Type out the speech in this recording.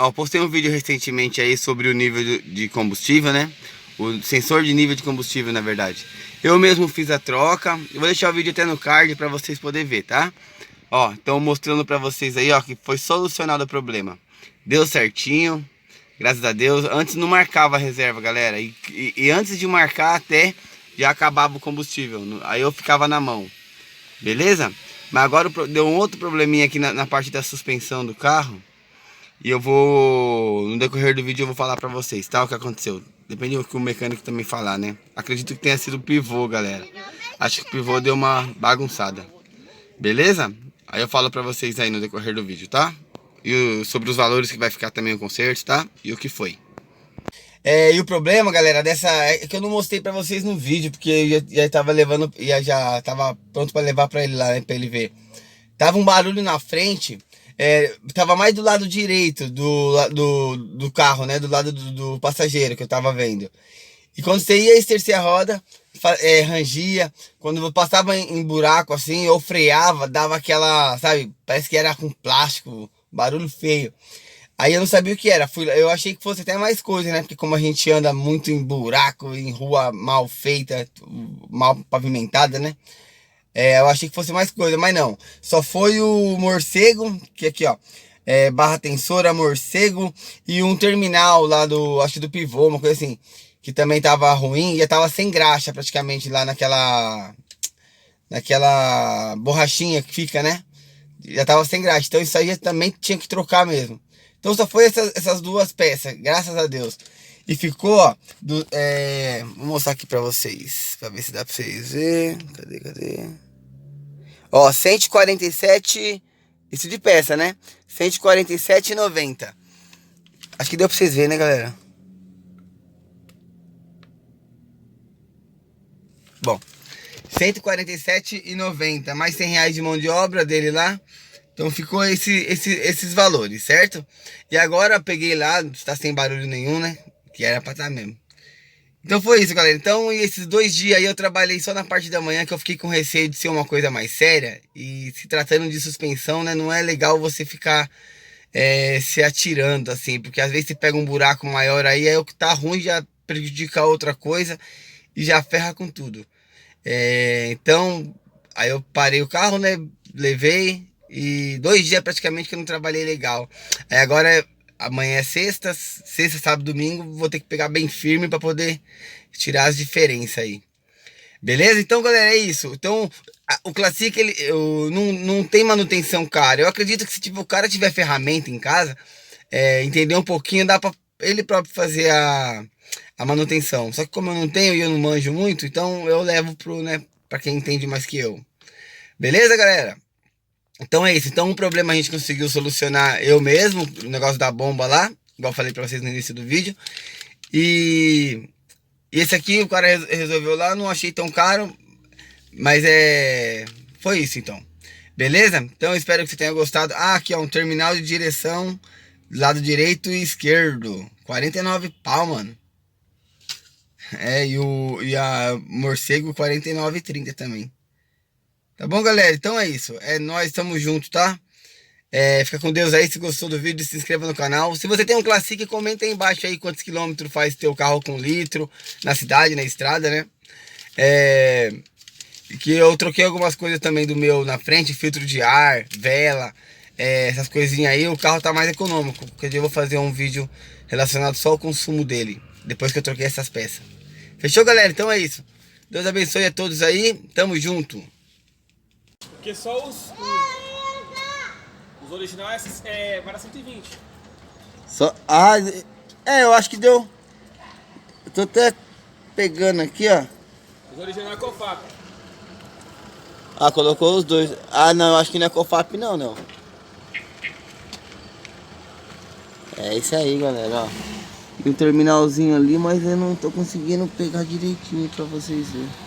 Ó, postei um vídeo recentemente aí sobre o nível de combustível, né? O sensor de nível de combustível, na verdade. Eu mesmo fiz a troca. Eu vou deixar o vídeo até no card para vocês poderem ver, tá? Ó, então mostrando para vocês aí, ó, que foi solucionado o problema. Deu certinho, graças a Deus. Antes não marcava a reserva, galera. E antes de marcar até já acabava o combustível. Aí eu ficava na mão. Beleza? Mas agora deu um outro probleminha aqui na parte da suspensão do carro. E eu vou, no decorrer do vídeo eu vou falar pra vocês, tá? O que aconteceu. Depende do que o mecânico também falar, né? Acredito que tenha sido o pivô, galera. Acho que o pivô deu uma bagunçada. Beleza? Aí eu falo pra vocês aí no decorrer do vídeo, tá? E sobre os valores que vai ficar também o conserto, tá? E o que foi. E o problema, galera, é que eu não mostrei pra vocês no vídeo, porque eu já tava levando, já tava pronto pra levar pra ele lá, né? Pra ele ver. Tava um barulho na frente. Tava mais do lado direito do carro, né? Do lado do passageiro que eu tava vendo. E quando você ia exercer a roda, rangia. Quando eu passava em buraco assim, ou freava, dava aquela, sabe? Parece que era com plástico, barulho feio. Aí eu não sabia o que era. Eu achei que fosse até mais coisa, né? Porque como a gente anda muito em buraco, em rua mal feita, mal pavimentada, né? Eu achei que fosse mais coisa, mas não. Só foi o morcego, que aqui, ó. Barra tensora, morcego e um terminal lá acho que do pivô, uma coisa assim. Que também tava ruim e já tava sem graxa praticamente lá naquela borrachinha que fica, né? Já tava sem graxa. Então isso aí também tinha que trocar mesmo. Então só foi essas duas peças, graças a Deus. E ficou, ó, vou mostrar aqui pra vocês, pra ver se dá pra vocês verem. Cadê? Ó, 147, isso de peça, né? 147,90. Acho que deu pra vocês verem, né, galera? Bom, 147,90, mais 100 reais de mão de obra dele lá. Então ficou esses valores, certo? E agora eu peguei lá, tá sem barulho nenhum, né? Que era pra estar mesmo. Então foi isso, galera. Então, esses 2 dias aí eu trabalhei só na parte da manhã, que eu fiquei com receio de ser uma coisa mais séria. E se tratando de suspensão, né? Não é legal você ficar se atirando, assim. Porque às vezes você pega um buraco maior aí o que tá ruim já prejudica outra coisa e já ferra com tudo. Então, aí eu parei o carro, né? Levei e 2 dias praticamente que eu não trabalhei legal. Aí agora... Amanhã é sexta, sábado, domingo. Vou ter que pegar bem firme para poder tirar as diferenças aí. Beleza? Então, galera, é isso. Então, o Classic, não tem manutenção cara. Eu acredito que se o cara tiver ferramenta em casa, entender um pouquinho, dá para ele próprio fazer a manutenção. Só que como eu não tenho e eu não manjo muito, então eu levo para quem entende mais que eu. Beleza, galera? Então é isso. Então o problema a gente conseguiu solucionar eu mesmo, o negócio da bomba lá, igual eu falei pra vocês no início do vídeo. E esse aqui o cara resolveu lá, não achei tão caro, mas foi isso então. Beleza? Então eu espero que você tenha gostado. Aqui ó, um terminal de direção, lado direito e esquerdo. 49 pau, mano. E a morcego 49,30 também. Tá bom, galera? Então é isso. Nós estamos juntos, tá? Fica com Deus aí. Se gostou do vídeo, se inscreva no canal. Se você tem um Classic, comenta aí embaixo aí quantos quilômetros faz teu carro com litro na cidade, na estrada, né? Que eu troquei algumas coisas também do meu na frente, filtro de ar, vela, essas coisinhas aí. O carro tá mais econômico. Porque eu vou fazer um vídeo relacionado só ao consumo dele, depois que eu troquei essas peças. Fechou, galera? Então é isso. Deus abençoe a todos aí. Tamo junto. Porque só os originais para 120. Eu acho que deu. Eu tô até pegando aqui, ó. Os originais Cofap. Colocou os dois. Não, eu acho que não é Cofap não. É isso aí, galera, ó. Tem um terminalzinho ali, mas eu não tô conseguindo pegar direitinho pra vocês verem.